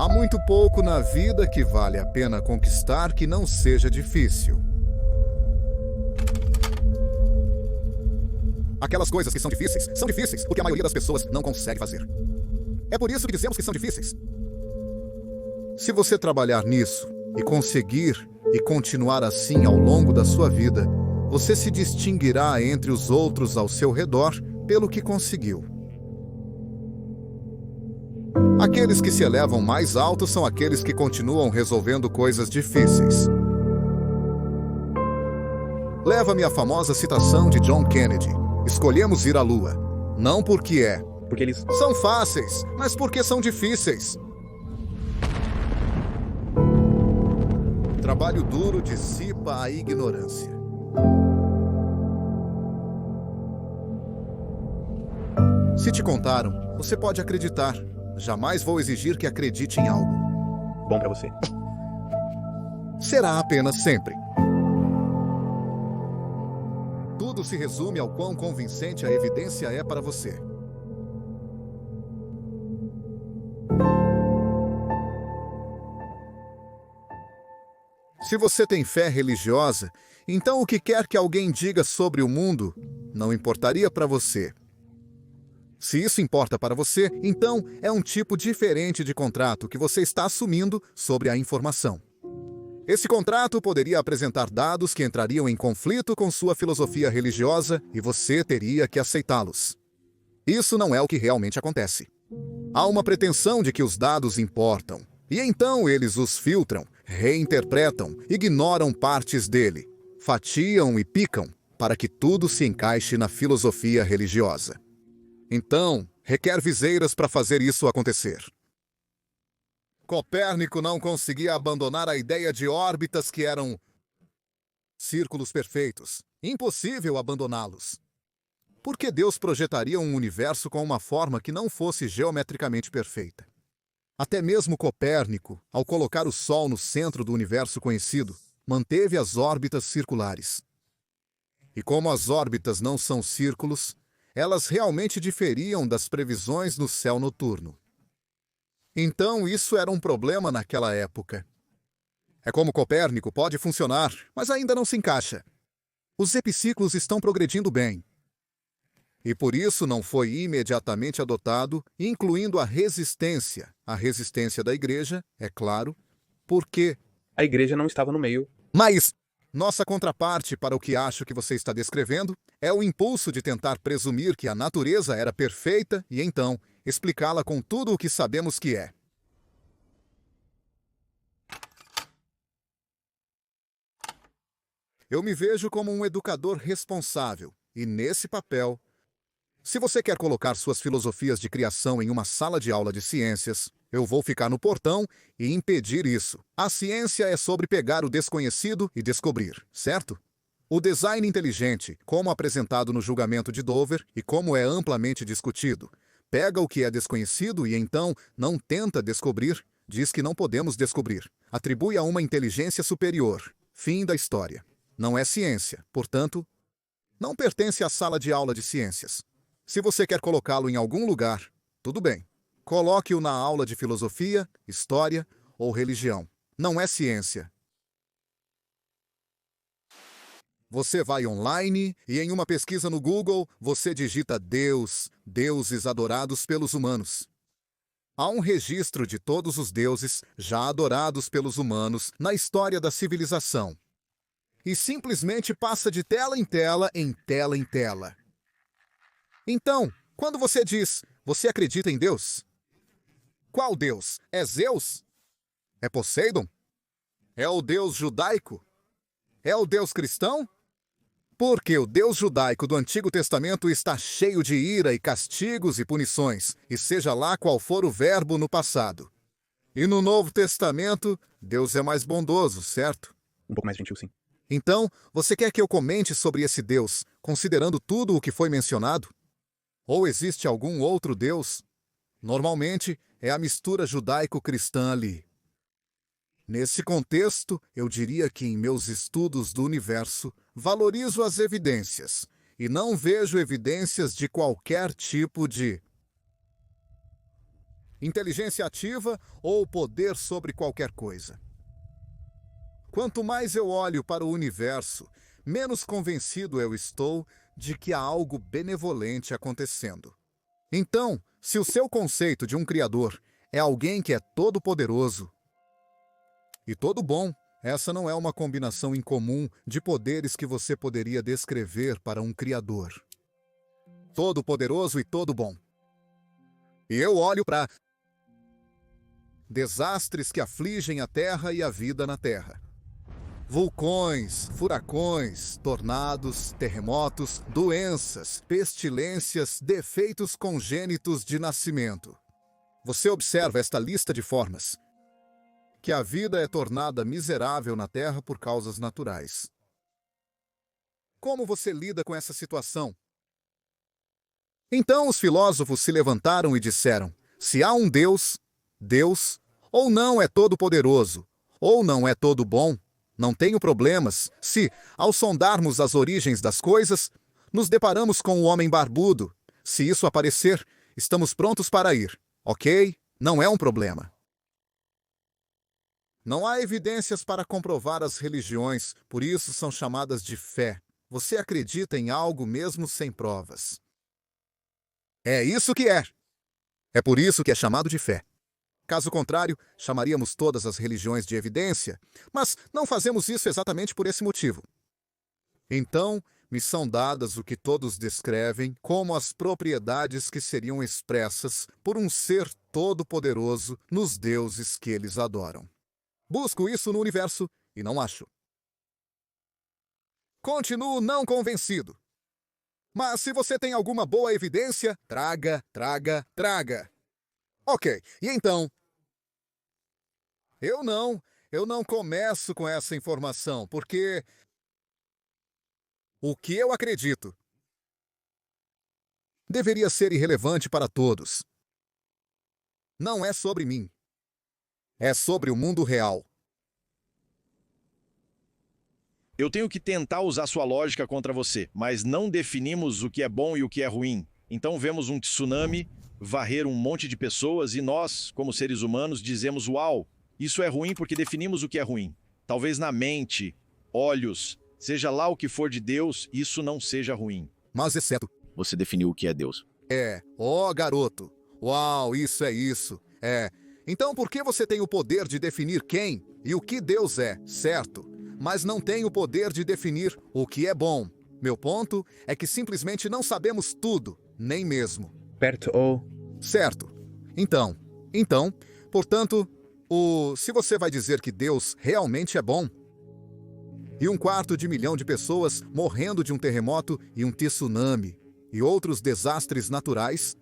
Há muito pouco na vida que vale a pena conquistar que não seja difícil. Aquelas coisas que são difíceis porque a maioria das pessoas não consegue fazer. É por isso que dizemos que são difíceis. Se você trabalhar nisso e conseguir e continuar assim ao longo da sua vida, você se distinguirá entre os outros ao seu redor pelo que conseguiu. Aqueles que se elevam mais alto são aqueles que continuam resolvendo coisas difíceis. Leva-me à famosa citação de John Kennedy: escolhemos ir à Lua, não porque Porque eles... são fáceis, mas porque são difíceis. Trabalho duro dissipa a ignorância. Se te contaram, você pode acreditar. Jamais vou exigir que acredite em algo. Bom pra você. Será apenas sempre. Tudo se resume ao quão convincente a evidência é para você. Se você tem fé religiosa, então o que quer que alguém diga sobre o mundo não importaria para você. Se isso importa para você, então é um tipo diferente de contrato que você está assumindo sobre a informação. Esse contrato poderia apresentar dados que entrariam em conflito com sua filosofia religiosa e você teria que aceitá-los. Isso não é o que realmente acontece. Há uma pretensão de que os dados importam, e então eles os filtram, reinterpretam, ignoram partes dele, fatiam e picam para que tudo se encaixe na filosofia religiosa. Então, requer viseiras para fazer isso acontecer. Copérnico não conseguia abandonar a ideia de órbitas que eram círculos perfeitos. Impossível abandoná-los. Por que Deus projetaria um universo com uma forma que não fosse geometricamente perfeita? Até mesmo Copérnico, ao colocar o Sol no centro do universo conhecido, manteve as órbitas circulares. E como as órbitas não são círculos, elas realmente diferiam das previsões no céu noturno. Então isso era um problema naquela época. É como Copérnico pode funcionar, mas ainda não se encaixa. Os epiciclos estão progredindo bem. E por isso não foi imediatamente adotado, incluindo a resistência da igreja, é claro, porque... A igreja não estava no meio. Mas nossa contraparte para o que acho que você está descrevendo é o impulso de tentar presumir que a natureza era perfeita e então explicá-la com tudo o que sabemos que é. Eu me vejo como um educador responsável e nesse papel, se você quer colocar suas filosofias de criação em uma sala de aula de ciências, eu vou ficar no portão e impedir isso. A ciência é sobre pegar o desconhecido e descobrir, certo? O design inteligente, como apresentado no julgamento de Dover e como é amplamente discutido, pega o que é desconhecido e então não tenta descobrir, diz que não podemos descobrir. Atribui a uma inteligência superior. Fim da história. Não é ciência, portanto, não pertence à sala de aula de ciências. Se você quer colocá-lo em algum lugar, tudo bem. Coloque-o na aula de filosofia, história ou religião. Não é ciência. Você vai online e em uma pesquisa no Google, você digita Deus, deuses adorados pelos humanos. Há um registro de todos os deuses já adorados pelos humanos na história da civilização. E simplesmente passa de tela em tela, em tela em tela. Então, quando você diz, você acredita em Deus? Qual Deus? É Zeus? É Poseidon? É o Deus judaico? É o Deus cristão? Porque o Deus judaico do Antigo Testamento está cheio de ira e castigos e punições, e seja lá qual for o verbo no passado. E no Novo Testamento, Deus é mais bondoso, certo? Um pouco mais gentil, sim. Então, você quer que eu comente sobre esse Deus, considerando tudo o que foi mencionado? Ou existe algum outro Deus? Normalmente, é a mistura judaico-cristã ali. Nesse contexto, eu diria que em meus estudos do universo, valorizo as evidências, e não vejo evidências de qualquer tipo de inteligência ativa ou poder sobre qualquer coisa. Quanto mais eu olho para o universo, menos convencido eu estou de que há algo benevolente acontecendo. Então, se o seu conceito de um Criador é alguém que é todo-poderoso e todo bom, essa não é uma combinação incomum de poderes que você poderia descrever para um Criador. Todo-poderoso e todo bom. E eu olho para desastres que afligem a Terra e a vida na Terra. Vulcões, furacões, tornados, terremotos, doenças, pestilências, defeitos congênitos de nascimento. Você observa esta lista de formas que a vida é tornada miserável na Terra por causas naturais. Como você lida com essa situação? Então os filósofos se levantaram e disseram: se há um Deus, Deus ou não é todo-poderoso, ou não é todo bom, não tenho problemas se, ao sondarmos as origens das coisas, nos deparamos com o homem barbudo. Se isso aparecer, estamos prontos para ir. Ok? Não é um problema. Não há evidências para comprovar as religiões, por isso são chamadas de fé. Você acredita em algo mesmo sem provas. É isso que é. É por isso que é chamado de fé. Caso contrário, chamaríamos todas as religiões de evidência, mas não fazemos isso exatamente por esse motivo. Então, me são dadas o que todos descrevem como as propriedades que seriam expressas por um ser todo-poderoso nos deuses que eles adoram. Busco isso no universo e não acho. Continuo não convencido. Mas se você tem alguma boa evidência, traga. Ok, e então? Eu não começo com essa informação, porque o que eu acredito deveria ser irrelevante para todos. Não é sobre mim. É sobre o mundo real. Eu tenho que tentar usar sua lógica contra você, mas não definimos o que é bom e o que é ruim. Então vemos um tsunami varrer um monte de pessoas e nós, como seres humanos, dizemos: uau, isso é ruim porque definimos o que é ruim. Talvez na mente, olhos, seja lá o que for de Deus, isso não seja ruim. Mas exceto... Você definiu o que é Deus. Garoto. Uau, isso é isso. Então por que você tem o poder de definir quem e o que Deus é, certo? Mas não tem o poder de definir o que é bom. Meu ponto é que simplesmente não sabemos tudo, nem mesmo. Perto ou... Certo. Então, portanto, se você vai dizer que Deus realmente é bom, e 250 milhões de pessoas morrendo de um terremoto e um tsunami, e outros desastres naturais,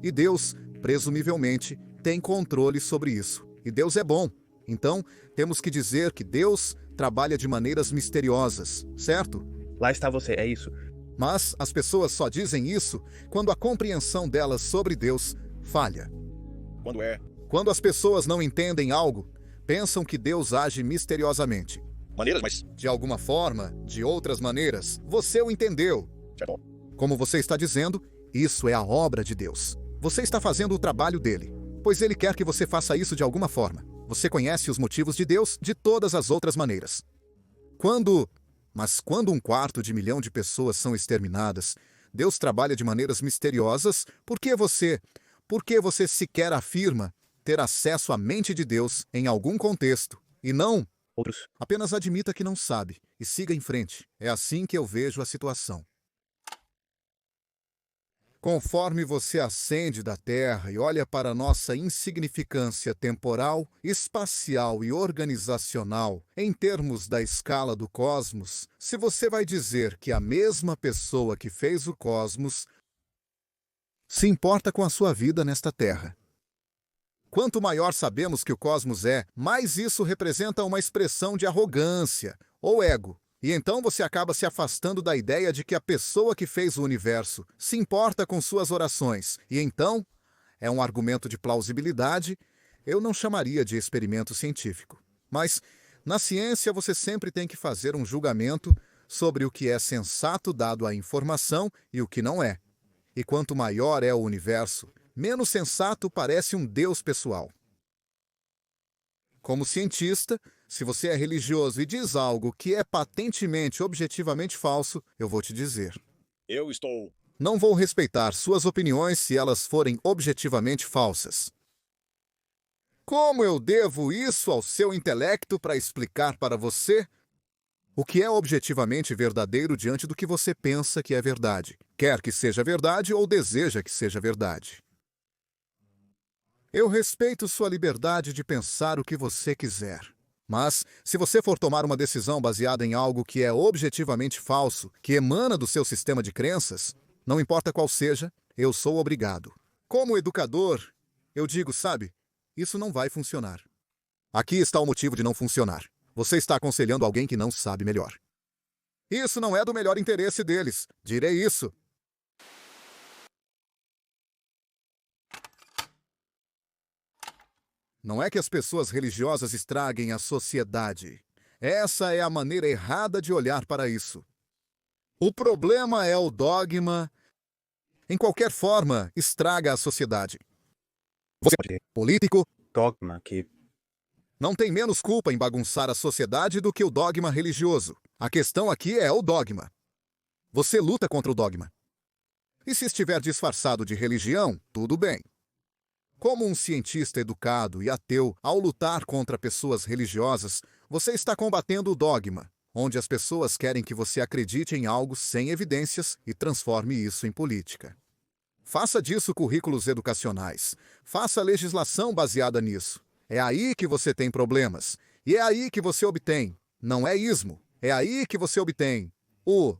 e Deus, presumivelmente, tem controle sobre isso. E Deus é bom. Então, temos que dizer que Deus trabalha de maneiras misteriosas, certo? Lá está você, é isso. Mas as pessoas só dizem isso quando a compreensão delas sobre Deus falha. Quando as pessoas não entendem algo, pensam que Deus age misteriosamente. De alguma forma, de outras maneiras, você o entendeu. Certo. Como você está dizendo, isso é a obra de Deus. Você está fazendo o trabalho dele, pois ele quer que você faça isso de alguma forma. Você conhece os motivos de Deus de todas as outras maneiras. Mas quando 250 milhões de pessoas são exterminadas, Deus trabalha de maneiras misteriosas. Por que você sequer afirma ter acesso à mente de Deus em algum contexto, e não Outros. apenas admita que não sabe e siga em frente? É assim que eu vejo a situação. Conforme você ascende da Terra e olha para nossa insignificância temporal, espacial e organizacional em termos da escala do cosmos, se você vai dizer que a mesma pessoa que fez o cosmos se importa com a sua vida nesta Terra. Quanto maior sabemos que o cosmos é, mais isso representa uma expressão de arrogância ou ego. E então você acaba se afastando da ideia de que a pessoa que fez o universo se importa com suas orações. E então, é um argumento de plausibilidade, eu não chamaria de experimento científico. Mas, na ciência, você sempre tem que fazer um julgamento sobre o que é sensato dado à informação e o que não é. E quanto maior é o universo, Menos sensato parece um Deus pessoal. Como cientista, se você é religioso e diz algo que é patentemente, objetivamente falso, eu vou te dizer. Eu estou. Não vou respeitar suas opiniões se elas forem objetivamente falsas. Como eu devo isso ao seu intelecto para explicar para você o que é objetivamente verdadeiro diante do que você pensa que é verdade, quer que seja verdade ou deseja que seja verdade? Eu respeito sua liberdade de pensar o que você quiser. Mas, se você for tomar uma decisão baseada em algo que é objetivamente falso, que emana do seu sistema de crenças, não importa qual seja, eu sou obrigado. Como educador, eu digo, sabe, isso não vai funcionar. Aqui está o motivo de não funcionar. Você está aconselhando alguém que não sabe melhor. Isso não é do melhor interesse deles. Direi isso. Não é que as pessoas religiosas estraguem a sociedade. Essa é a maneira errada de olhar para isso. O problema é o dogma. Em qualquer forma, estraga a sociedade. Você pode ter político, Dogma que... não tem menos culpa em bagunçar a sociedade do que o dogma religioso. A questão aqui é o dogma. Você luta contra o dogma. E se estiver disfarçado de religião, tudo bem. Como um cientista educado e ateu, ao lutar contra pessoas religiosas, você está combatendo o dogma, onde as pessoas querem que você acredite em algo sem evidências e transforme isso em política. Faça disso currículos educacionais. Faça legislação baseada nisso. É aí que você tem problemas. E é aí que você obtém. Não é ismo. É aí que você obtém o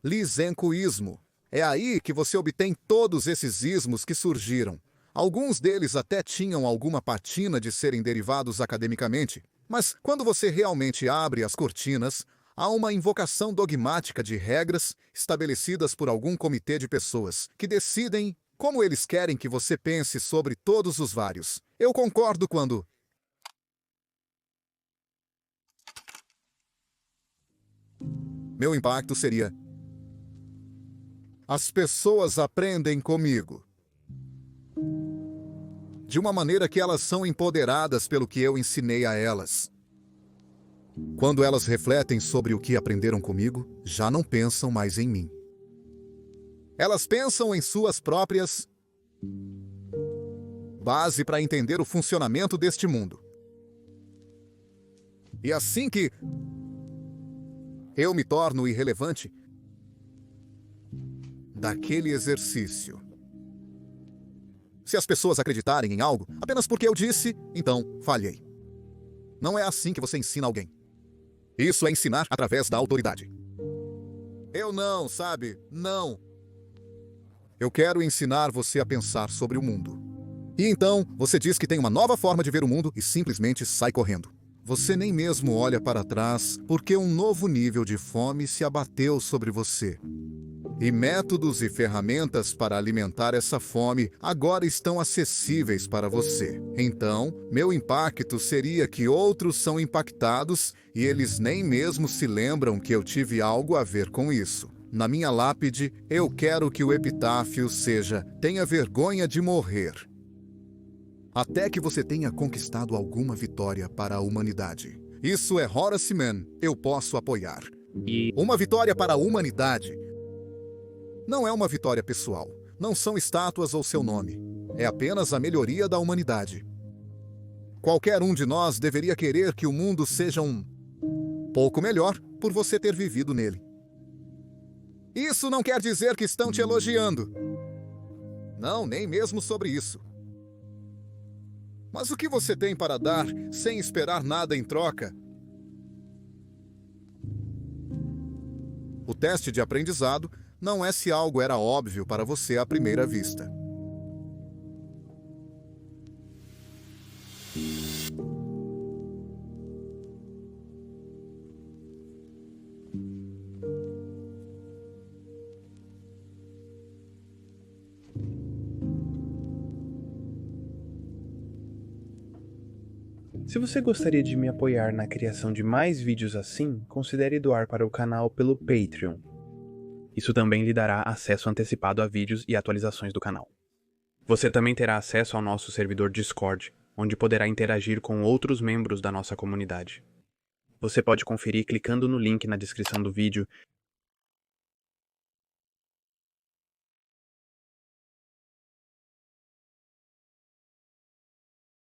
lisencoísmo. É aí que você obtém todos esses ismos que surgiram. Alguns deles até tinham alguma patina de serem derivados academicamente, mas quando você realmente abre as cortinas, há uma invocação dogmática de regras estabelecidas por algum comitê de pessoas que decidem como eles querem que você pense sobre todos os vários. Eu concordo quando... Meu impacto seria... As pessoas aprendem comigo. De uma maneira que elas são empoderadas pelo que eu ensinei a elas. Quando elas refletem sobre o que aprenderam comigo, já não pensam mais em mim. Elas pensam em suas próprias base para entender o funcionamento deste mundo. E assim que eu me torno irrelevante daquele exercício. Se as pessoas acreditarem em algo apenas porque eu disse, então falhei. Não é assim que você ensina alguém. Isso é ensinar através da autoridade. Eu não, sabe? Não. Eu quero ensinar você a pensar sobre o mundo. E então, você diz que tem uma nova forma de ver o mundo e simplesmente sai correndo. Você nem mesmo olha para trás porque um novo nível de fome se abateu sobre você. E métodos e ferramentas para alimentar essa fome agora estão acessíveis para você. Então, meu impacto seria que outros são impactados e eles nem mesmo se lembram que eu tive algo a ver com isso. Na minha lápide, eu quero que o epitáfio seja: tenha vergonha de morrer. Até que você tenha conquistado alguma vitória para a humanidade. Isso é Horace Mann, eu posso apoiar. Uma vitória para a humanidade. Não é uma vitória pessoal. Não são estátuas ou seu nome. É apenas a melhoria da humanidade. Qualquer um de nós deveria querer que o mundo seja um pouco melhor por você ter vivido nele. Isso não quer dizer que estão te elogiando. Não, nem mesmo sobre isso. Mas o que você tem para dar sem esperar nada em troca? O teste de aprendizado não é se algo era óbvio para você à primeira vista. Se você gostaria de me apoiar na criação de mais vídeos assim, considere doar para o canal pelo Patreon. Isso também lhe dará acesso antecipado a vídeos e atualizações do canal. Você também terá acesso ao nosso servidor Discord, onde poderá interagir com outros membros da nossa comunidade. Você pode conferir clicando no link na descrição do vídeo